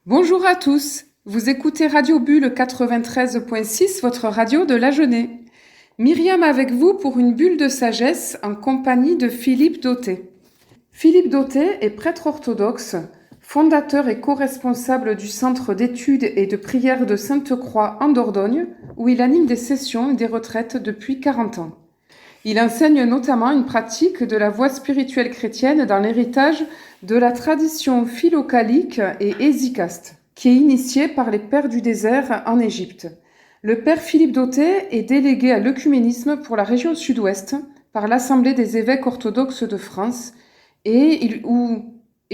Bonjour à tous, vous écoutez Radio Bulle 93.6, votre radio de l'Agenais. Myriam avec vous pour une bulle de sagesse en compagnie de Philippe Dautet. Philippe Dautet est prêtre orthodoxe, fondateur et co-responsable du Centre d'études et de prière de Sainte-Croix en Dordogne, où il anime des sessions et des retraites depuis 40 ans. Il enseigne notamment une pratique de la voie spirituelle chrétienne dans l'héritage de la tradition philocalique et hésychaste, qui est initiée par les pères du désert en Égypte. Le père Philippe Dautet est délégué à l'œcuménisme pour la région sud-ouest par l'Assemblée des évêques orthodoxes de France et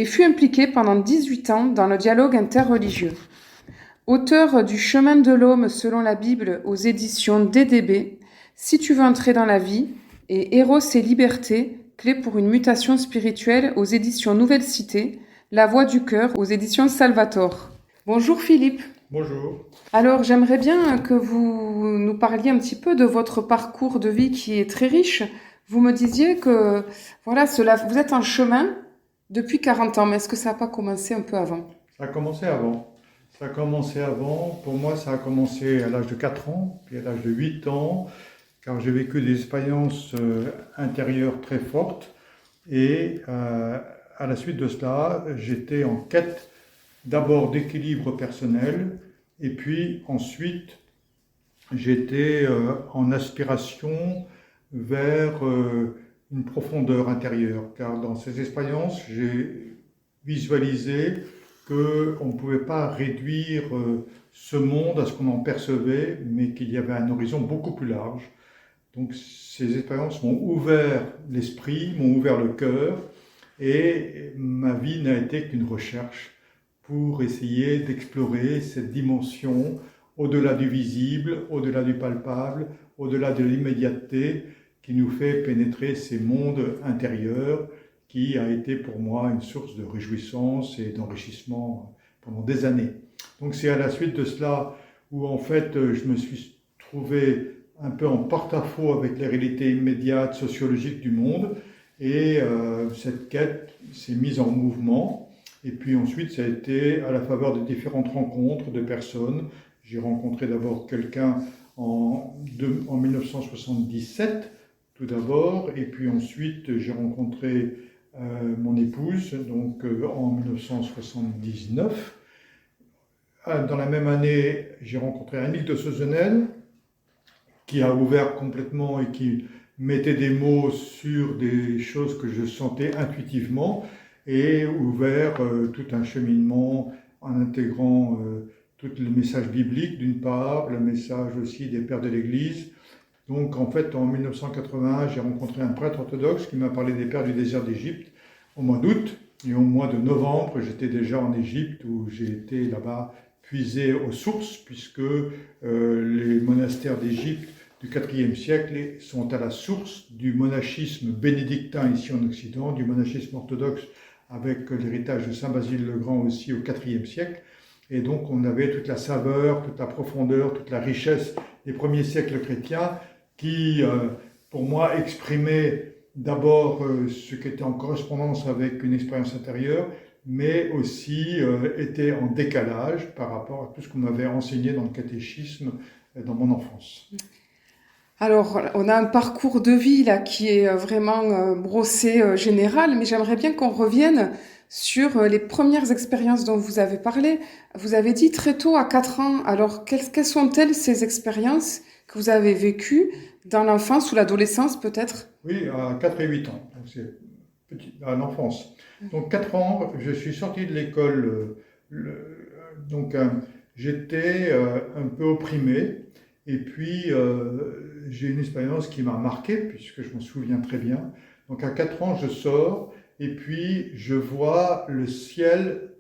fut impliqué pendant 18 ans dans le dialogue interreligieux. Auteur du Chemin de l'homme selon la Bible aux éditions DDB, Si tu veux entrer dans la vie, et Héros et liberté, clé pour une mutation spirituelle aux éditions Nouvelle Cité, La voix du cœur aux éditions Salvator. Bonjour Philippe. Bonjour. Alors j'aimerais bien que vous nous parliez un petit peu de votre parcours de vie qui est très riche. Vous me disiez que vous êtes en chemin depuis 40 ans, mais est-ce que ça n'a pas commencé un peu avant? Ça a commencé avant. Pour moi, ça a commencé à l'âge de 4 ans, puis à l'âge de 8 ans, car j'ai vécu des expériences intérieures très fortes. Et à la suite de cela, j'étais en quête d'abord d'équilibre personnel, et puis ensuite, j'étais en aspiration vers une profondeur intérieure, car dans ces expériences, j'ai visualisé qu'on ne pouvait pas réduire ce monde à ce qu'on en percevait, mais qu'il y avait un horizon beaucoup plus large. Donc ces expériences m'ont ouvert l'esprit, m'ont ouvert le cœur, et ma vie n'a été qu'une recherche pour essayer d'explorer cette dimension au-delà du visible, au-delà du palpable, au-delà de l'immédiateté qui nous fait pénétrer ces mondes intérieurs, qui a été pour moi une source de réjouissance et d'enrichissement pendant des années. Donc c'est à la suite de cela où en fait je me suis trouvé un peu en porte-à-faux avec les réalités immédiates sociologiques du monde, et cette quête s'est mise en mouvement. Et puis ensuite ça a été à la faveur de différentes rencontres de personnes. J'ai rencontré d'abord quelqu'un en 1977 tout d'abord, et puis ensuite j'ai rencontré mon épouse, donc en 1979. Dans la même année, j'ai rencontré Annick de Sezenel, qui a ouvert complètement et qui mettait des mots sur des choses que je sentais intuitivement, et ouvert tout un cheminement en intégrant tous les messages bibliques d'une part, le message aussi des pères de l'Église. Donc en fait, en 1981, j'ai rencontré un prêtre orthodoxe qui m'a parlé des pères du désert d'Égypte au mois d'août. Et au mois de novembre, j'étais déjà en Égypte, où j'ai été là-bas puisé aux sources, puisque les monastères d'Égypte du IVe siècle sont à la source du monachisme bénédictin ici en Occident, du monachisme orthodoxe avec l'héritage de Saint Basile le Grand aussi au IVe siècle. Et donc on avait toute la saveur, toute la profondeur, toute la richesse des premiers siècles chrétiens, qui, pour moi, exprimait d'abord ce qui était en correspondance avec une expérience intérieure, mais aussi était en décalage par rapport à tout ce qu'on m'avait enseigné dans le catéchisme dans mon enfance. Alors, on a un parcours de vie là qui est vraiment brossé général, mais j'aimerais bien qu'on revienne sur les premières expériences dont vous avez parlé. Vous avez dit très tôt, à 4 ans. Alors, quelles sont-elles ces expériences que vous avez vécues dans l'enfance ou l'adolescence peut-être? Oui, à 4 et 8 ans, donc c'est à l'enfance. Donc 4 ans, je suis sorti de l'école, donc j'étais un peu opprimé, et puis j'ai une expérience qui m'a marqué, puisque je m'en souviens très bien. Donc à 4 ans, je sors, et puis je vois le ciel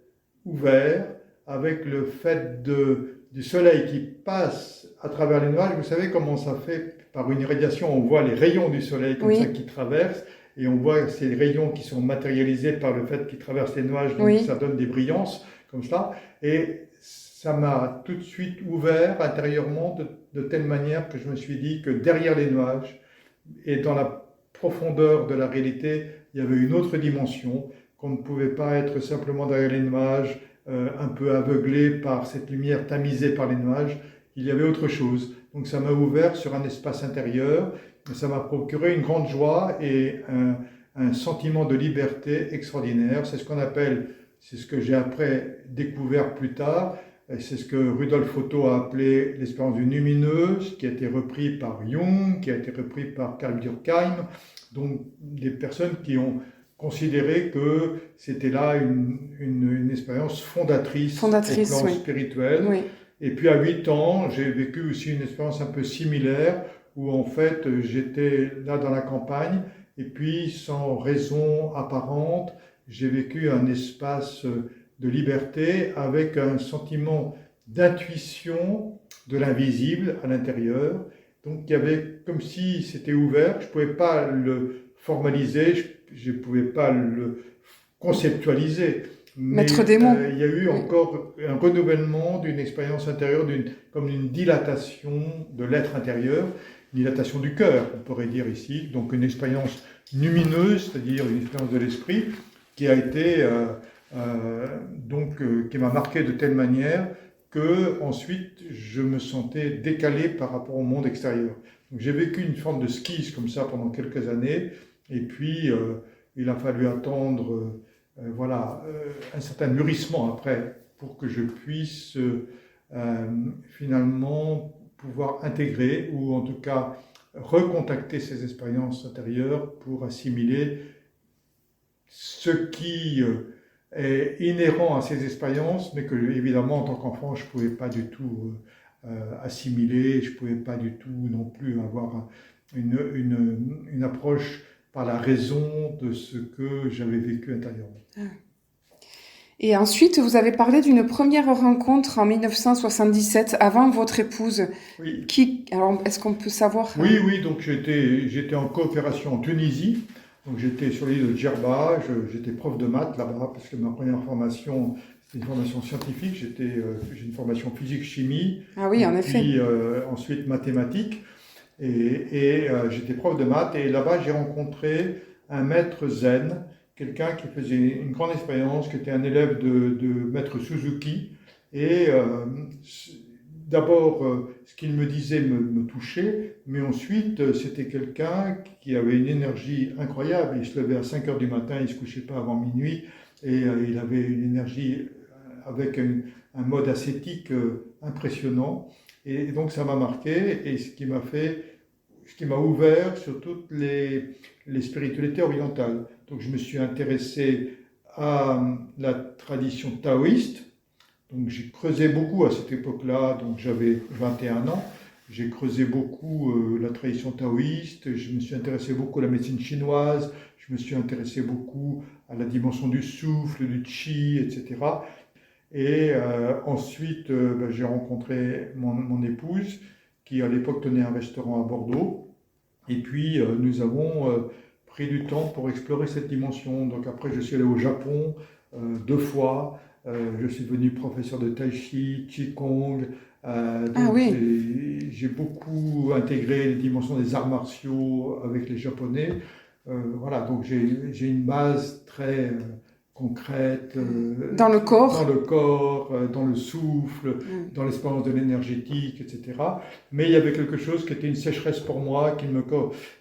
ouvert, avec le fait du soleil qui passe à travers les nuages. Vous savez comment ça fait? Par une irradiation, on voit les rayons du soleil comme ça qui traversent, et on voit ces rayons qui sont matérialisés par le fait qu'ils traversent les nuages, donc ça donne des brillances comme ça. Et ça m'a tout de suite ouvert intérieurement de telle manière que je me suis dit que derrière les nuages et dans la profondeur de la réalité, il y avait une autre dimension, qu'on ne pouvait pas être simplement derrière les nuages un peu aveuglé par cette lumière tamisée par les nuages. Il y avait autre chose. Donc ça m'a ouvert sur un espace intérieur, ça m'a procuré une grande joie et un sentiment de liberté extraordinaire. C'est ce qu'on appelle, c'est ce que j'ai après découvert plus tard, c'est ce que Rudolf Otto a appelé l'expérience d'une lumineuse, qui a été repris par Jung, qui a été repris par Karl Durkheim, donc des personnes qui ont considéré que c'était là une expérience fondatrice au plan oui. spirituel. Oui. Et puis à 8 ans, j'ai vécu aussi une expérience un peu similaire, où en fait j'étais là dans la campagne, et puis sans raison apparente, j'ai vécu un espace de liberté avec un sentiment d'intuition de l'invisible à l'intérieur. Donc il y avait comme si c'était ouvert, je ne pouvais pas le formaliser, je ne pouvais pas le conceptualiser. Mais Mettre des mots. il y a eu encore un renouvellement d'une expérience intérieure, comme une dilatation de l'être intérieur, une dilatation du cœur, on pourrait dire ici. Donc une expérience lumineuse, c'est-à-dire une expérience de l'esprit, qui a été qui m'a marqué de telle manière que ensuite je me sentais décalé par rapport au monde extérieur. Donc j'ai vécu une forme de skis comme ça pendant quelques années, et puis il a fallu attendre un certain mûrissement après pour que je puisse finalement pouvoir intégrer ou en tout cas recontacter ces expériences intérieures pour assimiler ce qui est inhérent à ces expériences, mais que évidemment en tant qu'enfant je ne pouvais pas du tout assimiler, je ne pouvais pas du tout non plus avoir une approche par la raison de ce que j'avais vécu intérieurement. Et ensuite, vous avez parlé d'une première rencontre en 1977 avant votre épouse. Oui. Alors, est-ce qu'on peut savoir? Oui, donc j'étais en coopération en Tunisie. Donc j'étais sur l'île de Djerba, j'étais prof de maths là-bas, parce que ma première formation, c'était une formation scientifique, j'ai une formation physique-chimie. Ah oui, en effet. Puis ensuite mathématiques. Et j'étais prof de maths, et là-bas j'ai rencontré un maître zen, quelqu'un qui faisait une grande expérience, qui était un élève de maître Suzuki. Et d'abord, ce qu'il me disait me touchait, mais ensuite, c'était quelqu'un qui avait une énergie incroyable. Il se levait à 5 heures du matin, il ne se couchait pas avant minuit, et il avait une énergie avec un mode ascétique impressionnant. Et donc ça m'a marqué, et ce qui m'a ouvert sur toutes les spiritualités orientales. Donc je me suis intéressé à la tradition taoïste. Donc j'ai creusé beaucoup à cette époque-là, donc j'avais 21 ans. J'ai creusé beaucoup la tradition taoïste, je me suis intéressé beaucoup à la médecine chinoise, je me suis intéressé beaucoup à la dimension du souffle, du qi, etc. Et ensuite, j'ai rencontré mon épouse, qui à l'époque tenait un restaurant à Bordeaux. Et puis, nous avons pris du temps pour explorer cette dimension. Donc après, je suis allé au Japon 2 fois. Je suis devenu professeur de Tai Chi, Qigong. J'ai beaucoup intégré les dimensions des arts martiaux avec les Japonais. Donc j'ai une base très concrète. Dans le corps. Dans le souffle, dans l'expérience de l'énergétique, etc. Mais il y avait quelque chose qui était une sécheresse pour moi,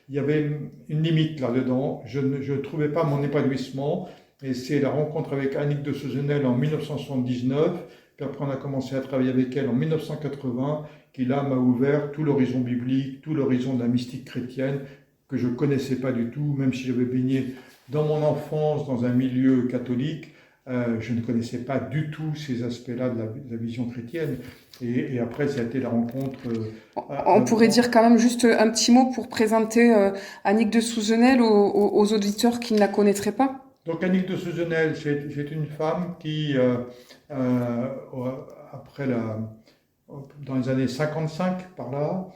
il y avait une limite là-dedans. Je ne trouvais pas mon épanouissement. Et c'est la rencontre avec Annick de Souzenel en 1979, puis après on a commencé à travailler avec elle en 1980, qui là m'a ouvert tout l'horizon biblique, tout l'horizon de la mystique chrétienne, que je ne connaissais pas du tout, même si j'avais baigné dans mon enfance dans un milieu catholique, je ne connaissais pas du tout ces aspects-là de la vision chrétienne. Et après, ça a été la rencontre... On pourrait dire quand même juste un petit mot pour présenter Annick de Souzenel aux auditeurs qui ne la connaîtraient pas. Donc Annick de Souzenel, c'est une femme qui, dans les années 55 par là,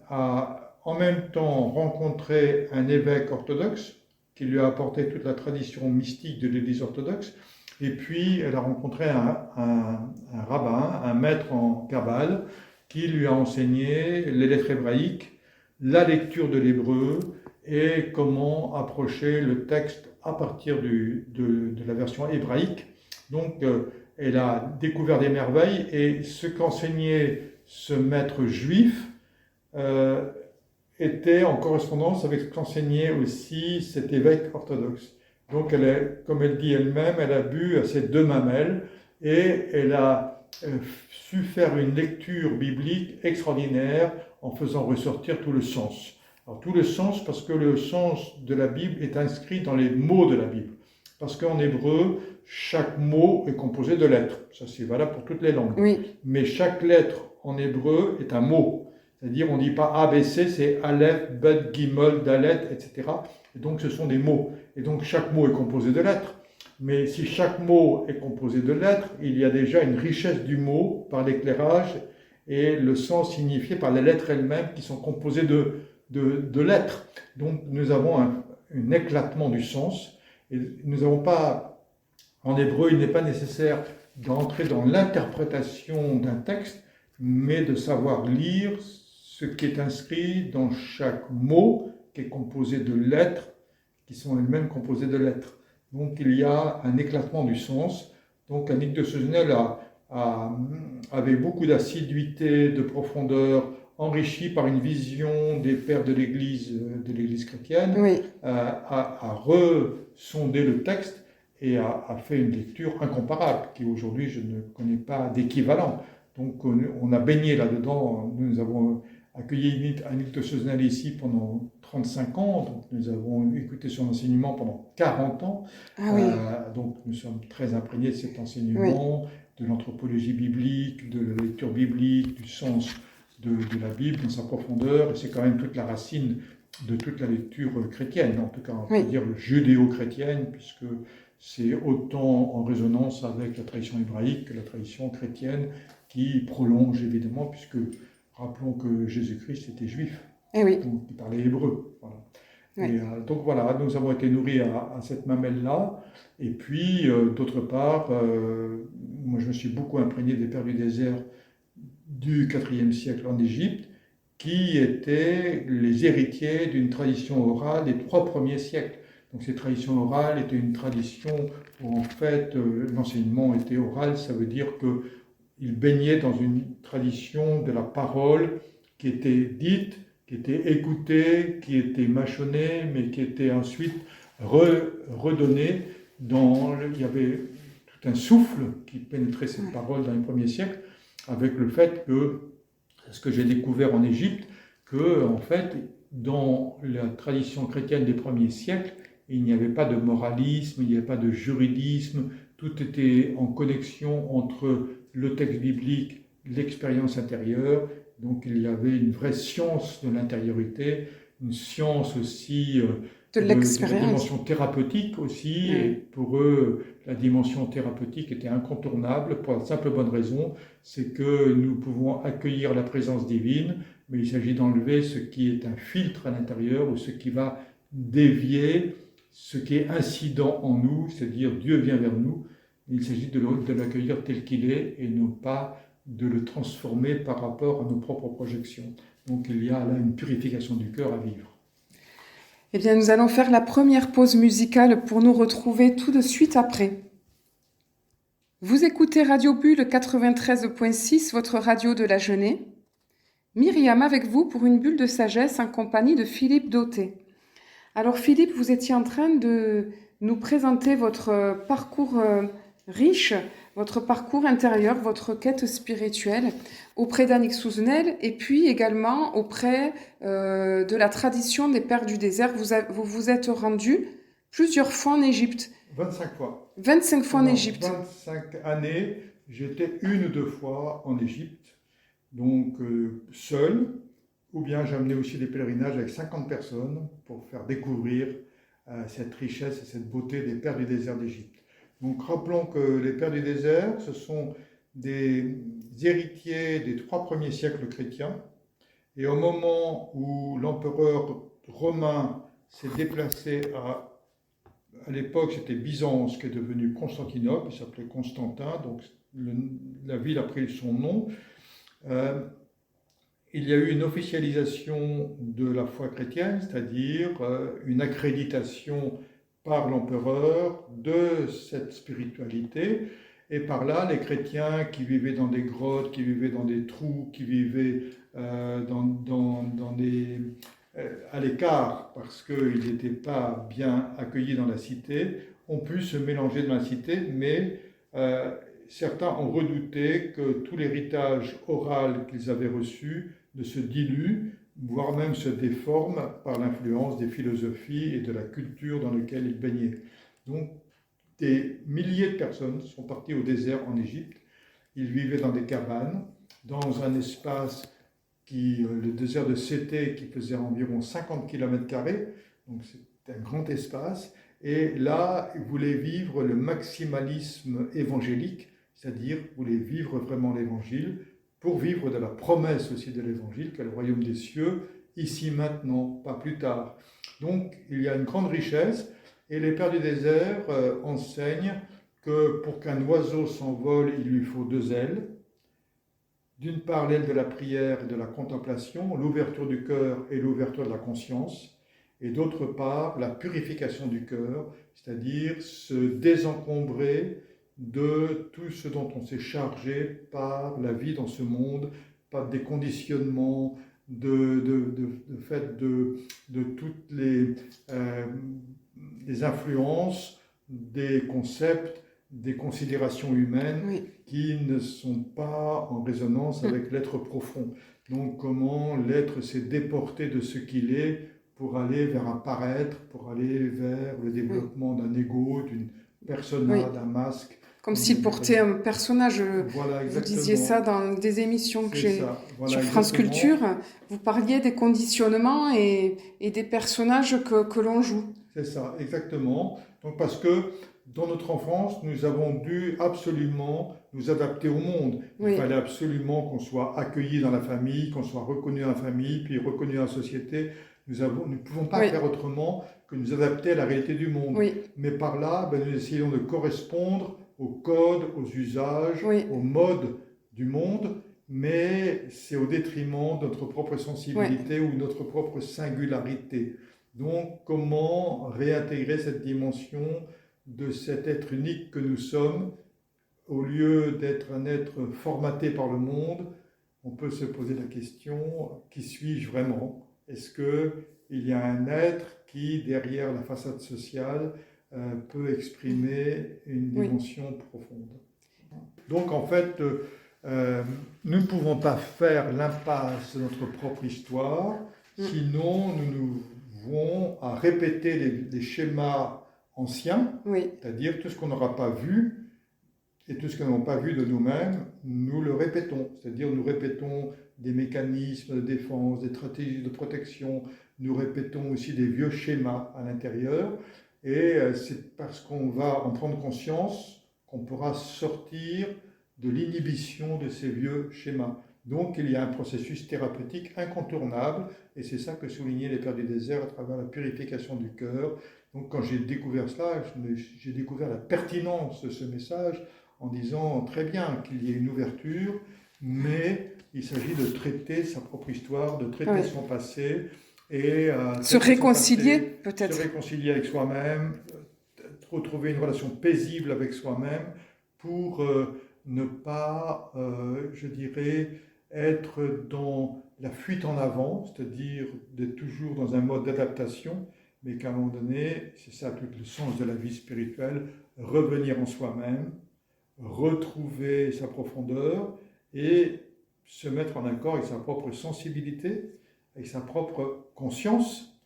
a en même temps rencontré un évêque orthodoxe qui lui a apporté toute la tradition mystique de l'Église orthodoxe, et puis elle a rencontré un rabbin, un maître en Kabbale, qui lui a enseigné les lettres hébraïques, la lecture de l'hébreu et comment approcher le texte à partir de la version hébraïque, Donc, elle a découvert des merveilles et ce qu'enseignait ce maître juif était en correspondance avec ce qu'enseignait aussi cet évêque orthodoxe. Donc, comme elle dit elle-même, elle a bu à ses deux mamelles et elle a su faire une lecture biblique extraordinaire en faisant ressortir tout le sens. Alors, tout le sens, parce que le sens de la Bible est inscrit dans les mots de la Bible. Parce qu'en hébreu, chaque mot est composé de lettres. Ça, c'est valable pour toutes les langues. Oui. Mais chaque lettre en hébreu est un mot. C'est-à-dire, on ne dit pas ABC, c'est Aleph, Bet, Gimel, Dalet, etc. Et donc, ce sont des mots. Et donc, chaque mot est composé de lettres. Mais si chaque mot est composé de lettres, il y a déjà une richesse du mot par l'éclairage et le sens signifié par les lettres elles-mêmes qui sont composées de lettres. Donc, nous avons un éclatement du sens. Et nous n'avons pas, en hébreu, il n'est pas nécessaire d'entrer dans l'interprétation d'un texte, mais de savoir lire ce qui est inscrit dans chaque mot qui est composé de lettres, qui sont elles-mêmes composées de lettres. Donc il y a un éclatement du sens. Donc Annick de Sevenel avait beaucoup d'assiduité, de profondeur, enrichi par une vision des pères de l'Église chrétienne, Oui. a ressondé le texte et a fait une lecture incomparable, qui aujourd'hui je ne connais pas d'équivalent. Donc on a baigné là-dedans. Nous avons accueilli Annick de Sevenel ici pendant 35 ans, donc nous avons écouté son enseignement pendant 40 ans. Ah oui. Donc nous sommes très imprégnés de cet enseignement, de l'anthropologie biblique, de la lecture biblique, du sens de la Bible dans sa profondeur, et c'est quand même toute la racine de toute la lecture chrétienne, en tout cas on peut dire judéo-chrétienne, puisque c'est autant en résonance avec la tradition hébraïque que la tradition chrétienne qui prolonge évidemment, puisque rappelons que Jésus-Christ était juif, donc il parlait hébreu. Voilà. Et, donc voilà, nous avons été nourris à cette mamelle-là. Et puis, d'autre part, moi je me suis beaucoup imprégné des pères du désert du IVe siècle en Égypte, qui étaient les héritiers d'une tradition orale des 3 premiers siècles. Donc ces traditions orales étaient une tradition où en fait l'enseignement était oral, ça veut dire qu'ils baignaient dans une tradition de la parole qui était dite, qui était écoutée, qui était mâchonnée, mais qui était ensuite redonnée. Il y avait tout un souffle qui pénétrait cette parole dans les premiers siècles, avec le fait que, ce que j'ai découvert en Égypte, que en fait, dans la tradition chrétienne des premiers siècles, il n'y avait pas de moralisme, il n'y avait pas de juridisme, tout était en connexion entre le texte biblique, l'expérience intérieure. Donc il y avait une vraie science de l'intériorité, une science aussi de la dimension thérapeutique aussi. Et pour eux, la dimension thérapeutique était incontournable pour la simple bonne raison, c'est que nous pouvons accueillir la présence divine, mais il s'agit d'enlever ce qui est un filtre à l'intérieur ou ce qui va dévier ce qui est incident en nous, c'est-à-dire Dieu vient vers nous. Il s'agit de l'accueillir tel qu'il est et non pas de le transformer par rapport à nos propres projections. Donc il y a là une purification du cœur à vivre. Eh bien, nous allons faire la première pause musicale pour nous retrouver tout de suite après. Vous écoutez Radio Bulle 93.6, votre radio de la Genée. Myriam avec vous pour une bulle de sagesse en compagnie de Philippe Dauté. Alors Philippe, vous étiez en train de nous présenter votre parcours riche, votre parcours intérieur, votre quête spirituelle auprès d'Annick Souzenel et puis également auprès de la tradition des Pères du désert. Vous vous êtes rendu plusieurs fois en Égypte. 25 fois. 25 fois en Égypte. 25 années, j'étais 1 ou 2 fois en Égypte, donc seul, ou bien j'amenais aussi des pèlerinages avec 50 personnes pour faire découvrir cette richesse et cette beauté des Pères du désert d'Égypte. Donc rappelons que les Pères du désert, ce sont des héritiers des 3 premiers siècles chrétiens. Et au moment où l'empereur romain s'est déplacé à l'époque c'était Byzance qui est devenu Constantinople, il s'appelait Constantin, donc la ville a pris son nom. Il y a eu une officialisation de la foi chrétienne, c'est-à-dire une accréditation par l'empereur de cette spiritualité. Et par là, les chrétiens qui vivaient dans des grottes, qui vivaient dans des trous, qui vivaient à l'écart parce qu'ils n'étaient pas bien accueillis dans la cité, ont pu se mélanger dans la cité, mais certains ont redouté que tout l'héritage oral qu'ils avaient reçu ne se dilue, voire même se déforme par l'influence des philosophies et de la culture dans laquelle ils baignaient. Donc, des milliers de personnes sont parties au désert en Égypte. Ils vivaient dans des cabanes, dans un espace le désert de Sété, qui faisait environ 50 km², donc c'est un grand espace. Et là, ils voulaient vivre le maximalisme évangélique, c'est-à-dire voulaient vivre vraiment l'évangile, pour vivre de la promesse aussi de l'évangile, qu'est le royaume des cieux, ici maintenant, pas plus tard. Donc il y a une grande richesse, et les pères du désert enseignent que pour qu'un oiseau s'envole, il lui faut 2 ailes. D'une part, l'aile de la prière et de la contemplation, l'ouverture du cœur et l'ouverture de la conscience, et d'autre part, la purification du cœur, c'est-à-dire se désencombrer de tout ce dont on s'est chargé par la vie dans ce monde, par des conditionnements, de fait de toutes les influences, des concepts, des considérations humaines, oui, qui ne sont pas en résonance avec l'être profond. Donc comment l'être s'est déporté de ce qu'il est pour aller vers un paraître, pour aller vers le développement d'un ego, d'une persona, oui, d'un masque. Comme s'il portait un personnage. Voilà, vous disiez ça dans des émissions que j'ai sur France Culture. Vous parliez des conditionnements et des personnages que l'on joue. C'est ça, exactement. Donc parce que dans notre enfance, nous avons dû absolument nous adapter au monde. Oui. Il fallait absolument qu'on soit accueilli dans la famille, qu'on soit reconnu dans la famille, puis reconnu dans la société. Nous ne pouvons pas, oui, faire autrement que nous adapter à la réalité du monde. Oui. Mais par là, nous essayons de correspondre aux codes, aux usages, oui, aux modes du monde, mais c'est au détriment de notre propre sensibilité, oui, ou notre propre singularité. Donc, comment réintégrer cette dimension de cet être unique que nous sommes, au lieu d'être un être formaté par le monde? On peut se poser la question, qui suis-je vraiment? Est-ce qu'il y a un être qui, derrière la façade sociale, peut exprimer une dimension, oui, profonde? Donc, en fait, nous ne pouvons pas faire l'impasse de notre propre histoire, sinon nous vont à répéter les schémas anciens, oui, c'est-à-dire tout ce qu'on n'aura pas vu et tout ce que nous n'avons pas vu de nous-mêmes, nous le répétons, c'est-à-dire nous répétons des mécanismes de défense, des stratégies de protection, nous répétons aussi des vieux schémas à l'intérieur, et c'est parce qu'on va en prendre conscience qu'on pourra sortir de l'inhibition de ces vieux schémas. Donc il y a un processus thérapeutique incontournable, et c'est ça que soulignaient les pères du désert à travers la purification du cœur. Donc quand j'ai découvert cela, j'ai découvert la pertinence de ce message en disant très bien qu'il y ait une ouverture, mais il s'agit de traiter sa propre histoire, de traiter, oui, son passé, et se réconcilier peut-être. Se réconcilier avec soi-même, retrouver une relation paisible avec soi-même pour ne pas, je dirais, être dans la fuite en avant, c'est-à-dire d'être toujours dans un mode d'adaptation, mais qu'à un moment donné, c'est ça tout le sens de la vie spirituelle, revenir en soi-même, retrouver sa profondeur et se mettre en accord avec sa propre sensibilité, avec sa propre conscience,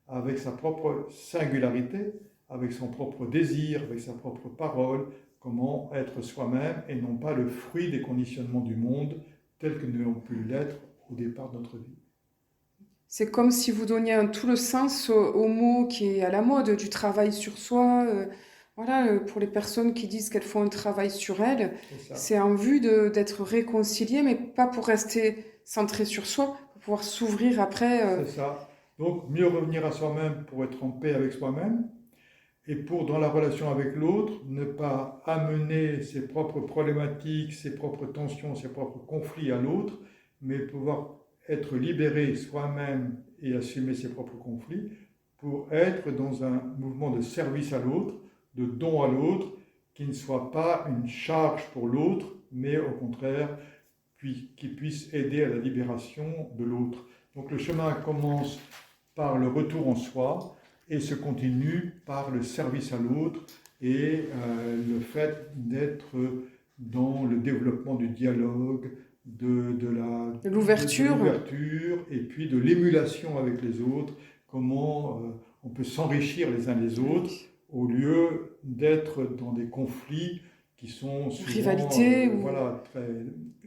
avec sa propre singularité, avec son propre désir, avec sa propre parole, comment être soi-même et non pas le fruit des conditionnements du monde tels que nous avons pu l'être au départ de notre vie. C'est comme si vous donniez tout le sens au mot qui est à la mode, du travail sur soi. Voilà, pour les personnes qui disent qu'elles font un travail sur elles, c'est en vue d'être réconciliées, mais pas pour rester centré sur soi, pour pouvoir s'ouvrir après. C'est ça. Donc, mieux revenir à soi-même pour être en paix avec soi-même, et pour, dans la relation avec l'autre, ne pas amener ses propres problématiques, ses propres tensions, ses propres conflits à l'autre, mais pouvoir être libéré soi-même et assumer ses propres conflits pour être dans un mouvement de service à l'autre, de don à l'autre, qui ne soit pas une charge pour l'autre, mais au contraire, qui puisse aider à la libération de l'autre. Donc le chemin commence par le retour en soi et se continue par le service à l'autre et le fait d'être dans le développement du dialogue, de l'ouverture, et puis de l'émulation avec les autres, comment on peut s'enrichir les uns les autres au lieu d'être dans des conflits qui sont souvent rivalité, voilà,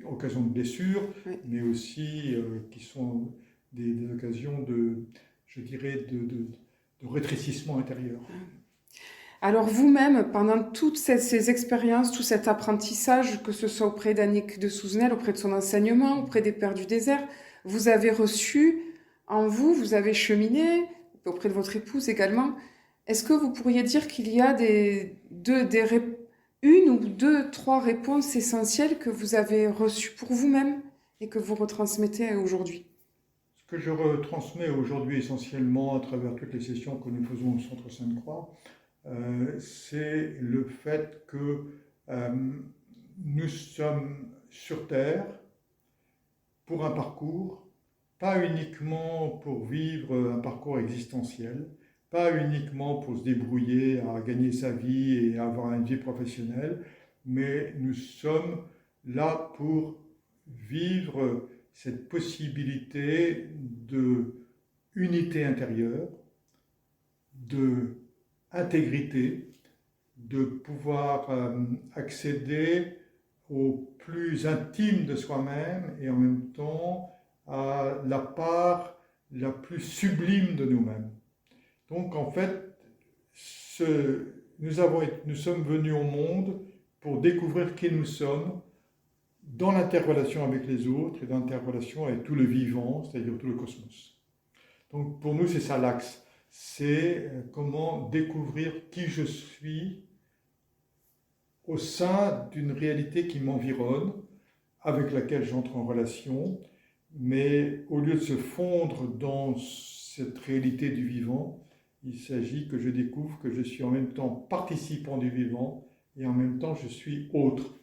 occasion de blessures, oui. mais aussi qui sont des occasions je dirais, de rétrécissement intérieur. Alors vous-même, pendant toutes ces expériences, tout cet apprentissage, que ce soit auprès d'Annick de Souzenel, auprès de son enseignement, auprès des Pères du désert, vous avez reçu en vous, vous avez cheminé, auprès de votre épouse également. Est-ce que vous pourriez dire qu'il y a une ou deux, trois réponses essentielles que vous avez reçues pour vous-même et que vous retransmettez aujourd'hui? Ce que je retransmets aujourd'hui essentiellement à travers toutes les sessions que nous faisons au Centre Sainte-Croix, c'est le fait que nous sommes sur Terre pour un parcours, pas uniquement pour vivre un parcours existentiel, pas uniquement pour se débrouiller à gagner sa vie et avoir une vie professionnelle, mais nous sommes là pour vivre cette possibilité de unité intérieure, de intégrité, de pouvoir accéder au plus intime de soi-même et en même temps à la part la plus sublime de nous-mêmes. Donc en fait, nous sommes venus au monde pour découvrir qui nous sommes dans l'interrelation avec les autres et dans l'interrelation avec tout le vivant, c'est-à-dire tout le cosmos. Donc pour nous, c'est ça l'axe. C'est comment découvrir qui je suis au sein d'une réalité qui m'environne, avec laquelle j'entre en relation, mais au lieu de se fondre dans cette réalité du vivant, il s'agit que je découvre que je suis en même temps participant du vivant et en même temps je suis autre.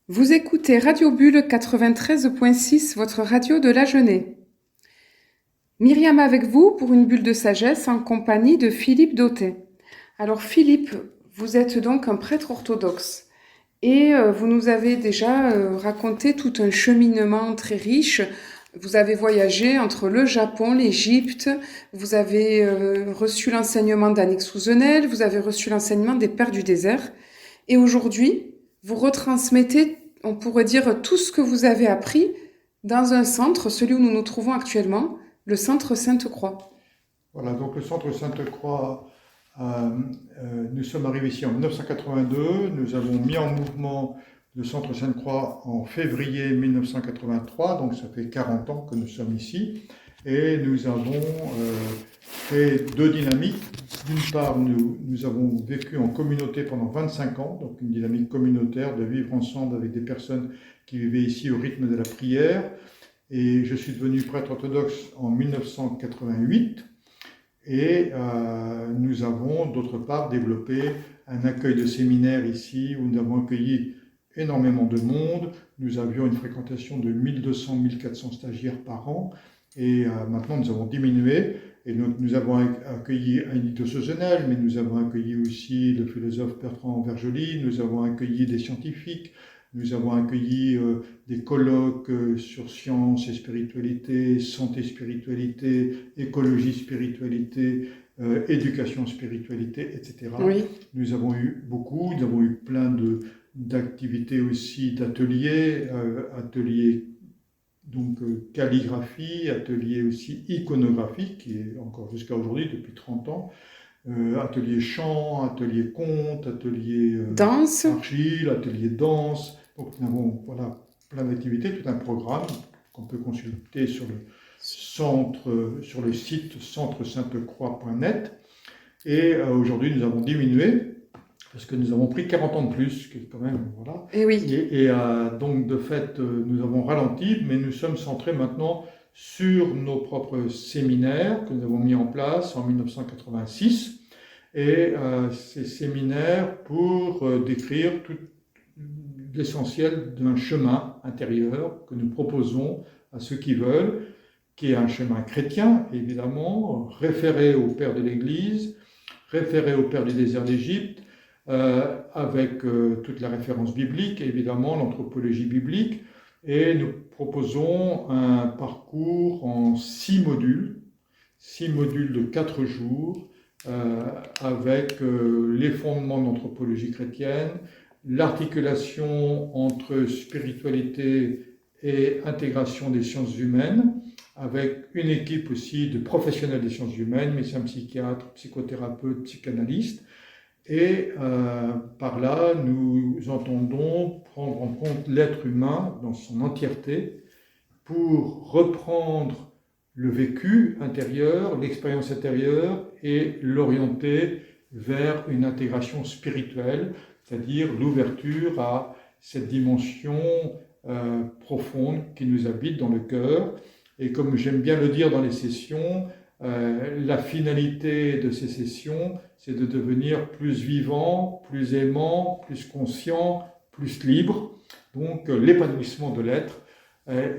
Vous écoutez Radio Bulle 93.6, votre radio de la Genée. Myriam avec vous pour une bulle de sagesse en compagnie de Philippe Dautet. Alors Philippe, vous êtes donc un prêtre orthodoxe et vous nous avez déjà raconté tout un cheminement très riche. Vous avez voyagé entre le Japon, l'Égypte, vous avez reçu l'enseignement d'Annick Souzenel, vous avez reçu l'enseignement des Pères du désert et aujourd'hui, vous retransmettez, on pourrait dire, tout ce que vous avez appris dans un centre, celui où nous nous trouvons actuellement, le Centre Sainte-Croix. Voilà, donc le Centre Sainte-Croix, nous sommes arrivés ici en 1982, nous avons mis en mouvement le Centre Sainte-Croix en février 1983, donc ça fait 40 ans que nous sommes ici, et nous avons fait deux dynamiques. D'une part, nous avons vécu en communauté pendant 25 ans, donc une dynamique communautaire de vivre ensemble avec des personnes qui vivaient ici au rythme de la prière. Et je suis devenu prêtre orthodoxe en 1988. Et nous avons d'autre part développé un accueil de séminaire ici où nous avons accueilli énormément de monde. Nous avions une fréquentation de 1200-1400 stagiaires par an. Et maintenant, nous avons diminué. Et nous avons accueilli Annick de Souzenel, mais nous avons accueilli aussi le philosophe Bertrand Vergely, nous avons accueilli des scientifiques, nous avons accueilli des colloques sur sciences et spiritualité, santé spiritualité, écologie spiritualité, éducation spiritualité, etc. Oui. Nous avons eu beaucoup, nous avons eu plein d'activités aussi, d'ateliers, ateliers donc calligraphie, atelier aussi iconographie, qui est encore jusqu'à aujourd'hui, depuis 30 ans, atelier chant, atelier conte, atelier danse, argile, atelier danse. Donc nous avons voilà, plein d'activités, tout un programme qu'on peut consulter sur le site centresaintecroix.net. Et aujourd'hui, nous avons diminué, parce que nous avons pris 40 ans de plus, qui est quand même, voilà. Et oui. Et donc, de fait, nous avons ralenti, mais nous sommes centrés maintenant sur nos propres séminaires que nous avons mis en place en 1986. Et ces séminaires pour décrire tout l'essentiel d'un chemin intérieur que nous proposons à ceux qui veulent, qui est un chemin chrétien, évidemment, référé au Père de l'Église, référé au Père du désert d'Égypte, avec toute la référence biblique, évidemment, l'anthropologie biblique, et nous proposons un parcours en 6 modules de 4 jours, avec les fondements de l'anthropologie chrétienne, l'articulation entre spiritualité et intégration des sciences humaines, avec une équipe aussi de professionnels des sciences humaines, médecins psychiatres, psychothérapeutes, psychanalystes. Et par là, nous entendons prendre en compte l'être humain dans son entièreté pour reprendre le vécu intérieur, l'expérience intérieure et l'orienter vers une intégration spirituelle, c'est-à-dire l'ouverture à cette dimension profonde qui nous habite dans le cœur. Et comme j'aime bien le dire dans les sessions, la finalité de ces sessions, c'est de devenir plus vivant, plus aimant, plus conscient, plus libre, donc l'épanouissement de l'être.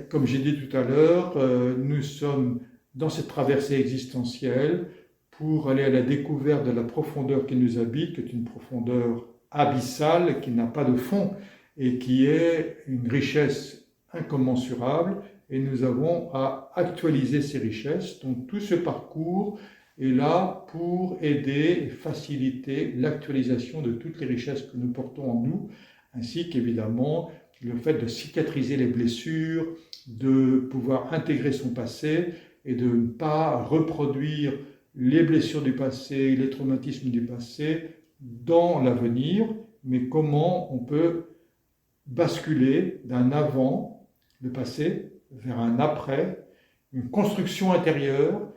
Comme j'ai dit tout à l'heure, nous sommes dans cette traversée existentielle pour aller à la découverte de la profondeur qui nous habite, qui est une profondeur abyssale, qui n'a pas de fond et qui est une richesse incommensurable. Et nous avons à actualiser ces richesses. Donc tout ce parcours est là pour aider et faciliter l'actualisation de toutes les richesses que nous portons en nous, ainsi qu'évidemment le fait de cicatriser les blessures, de pouvoir intégrer son passé et de ne pas reproduire les blessures du passé, les traumatismes du passé dans l'avenir, mais comment on peut basculer d'un avant, le passé, vers un après, une construction intérieure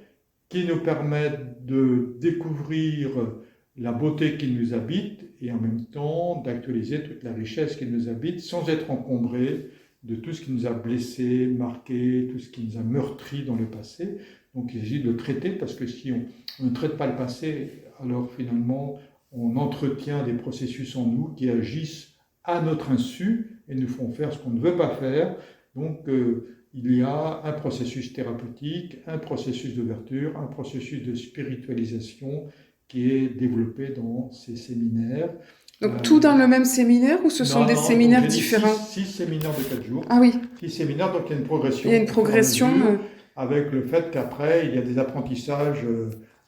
qui nous permette de découvrir la beauté qui nous habite et en même temps d'actualiser toute la richesse qui nous habite sans être encombré de tout ce qui nous a blessés, marqués, tout ce qui nous a meurtris dans le passé. Donc il s'agit de le traiter parce que si on ne traite pas le passé, alors finalement on entretient des processus en nous qui agissent à notre insu et nous font faire ce qu'on ne veut pas faire. Donc il y a un processus thérapeutique, un processus d'ouverture, un processus de spiritualisation qui est développé dans ces séminaires. Donc tout dans le même séminaire ou ce sont des séminaires différents? 6 séminaires de 4 jours. Ah oui. 6 séminaires, donc il y a une progression. Il y a une progression. Avec le fait qu'après, il y a des apprentissages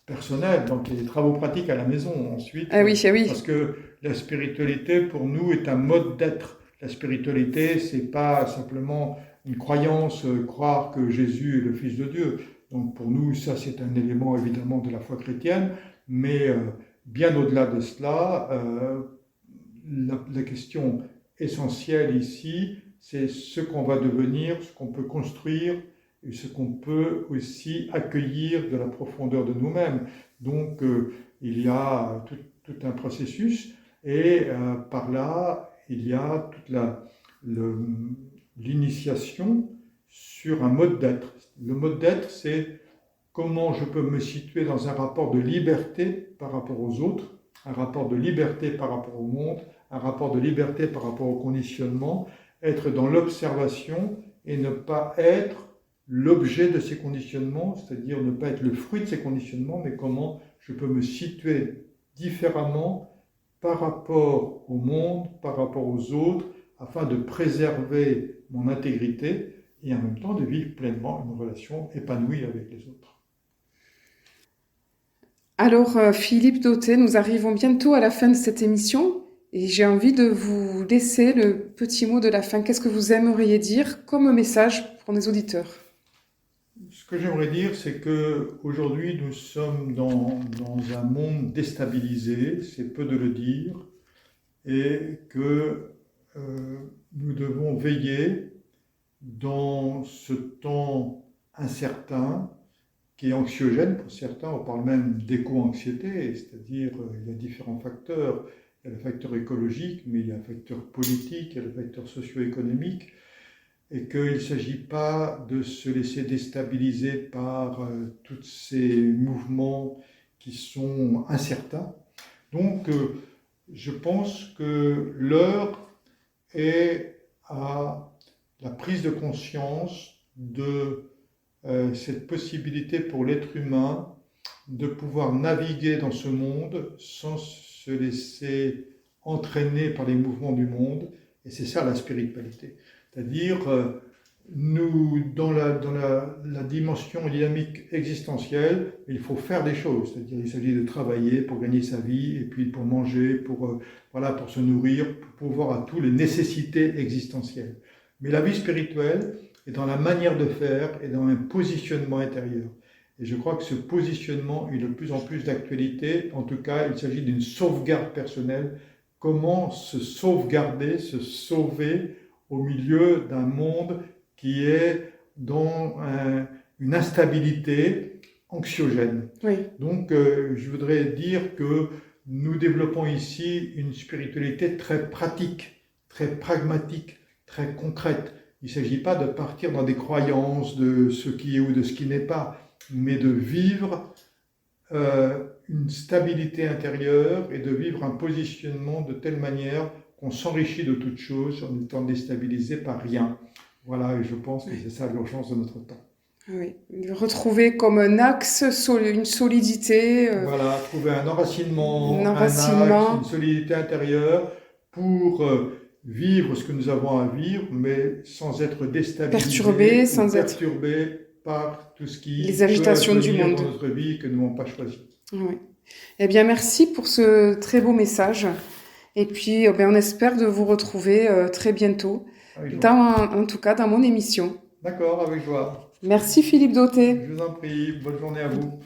personnels, donc il y a des travaux pratiques à la maison ensuite. Ah oui, ah oui. Parce que la spiritualité, pour nous, est un mode d'être. La spiritualité, c'est pas simplement une croyance, croire que Jésus est le Fils de Dieu. Donc pour nous, ça c'est un élément évidemment de la foi chrétienne, mais bien au-delà de cela, la question essentielle ici, c'est ce qu'on va devenir, ce qu'on peut construire et ce qu'on peut aussi accueillir de la profondeur de nous-mêmes. Donc il y a tout un processus et par là, il y a toute l'initiation sur un mode d'être. Le mode d'être, c'est comment je peux me situer dans un rapport de liberté par rapport aux autres, un rapport de liberté par rapport au monde, un rapport de liberté par rapport au conditionnement, être dans l'observation et ne pas être l'objet de ces conditionnements, c'est-à-dire ne pas être le fruit de ces conditionnements, mais comment je peux me situer différemment par rapport au monde, par rapport aux autres, afin de préserver mon intégrité et en même temps de vivre pleinement une relation épanouie avec les autres. Alors, Philippe Dauté, nous arrivons bientôt à la fin de cette émission et j'ai envie de vous laisser le petit mot de la fin. Qu'est-ce que vous aimeriez dire comme message pour les auditeurs? Ce que j'aimerais dire, c'est qu'aujourd'hui, nous sommes dans un monde déstabilisé, c'est peu de le dire, et que nous devons veiller dans ce temps incertain, qui est anxiogène pour certains, on parle même d'éco-anxiété, c'est-à-dire il y a différents facteurs. Il y a le facteur écologique, mais il y a le facteur politique, il y a le facteur socio-économique. et qu'il ne s'agit pas de se laisser déstabiliser par tous ces mouvements qui sont incertains. Donc, je pense que l'heure est à la prise de conscience de cette possibilité pour l'être humain de pouvoir naviguer dans ce monde sans se laisser entraîner par les mouvements du monde. Et c'est ça la spiritualité. C'est-à-dire, nous, dans la dimension dynamique existentielle, il faut faire des choses. C'est-à-dire, il s'agit de travailler pour gagner sa vie, et puis pour manger, pour se nourrir, pour pouvoir à tous les nécessités existentielles. Mais la vie spirituelle est dans la manière de faire et dans un positionnement intérieur. Et je crois que ce positionnement est de plus en plus d'actualité. En tout cas, il s'agit d'une sauvegarde personnelle. Comment se sauvegarder, se sauver au milieu d'un monde qui est dans une instabilité anxiogène. Oui. Donc, je voudrais dire que nous développons ici une spiritualité très pratique, très pragmatique, très concrète. Il ne s'agit pas de partir dans des croyances de ce qui est ou de ce qui n'est pas, mais de vivre une stabilité intérieure et de vivre un positionnement de telle manière qu'on s'enrichit de toutes choses en étant déstabilisé par rien. Voilà, et je pense que c'est ça l'urgence de notre temps. Oui, retrouver comme un axe une solidité. Voilà, trouver un enracinement, un axe, une solidité intérieure pour vivre ce que nous avons à vivre, mais sans être déstabilisé, perturbé par tout ce qui les agitations du monde dans notre vie que nous n'avons pas choisi. Oui. Eh bien, merci pour ce très beau message. Et puis, on espère de vous retrouver très bientôt, en tout cas dans mon émission. D'accord, avec joie. Merci Philippe Dauté. Je vous en prie, bonne journée à vous.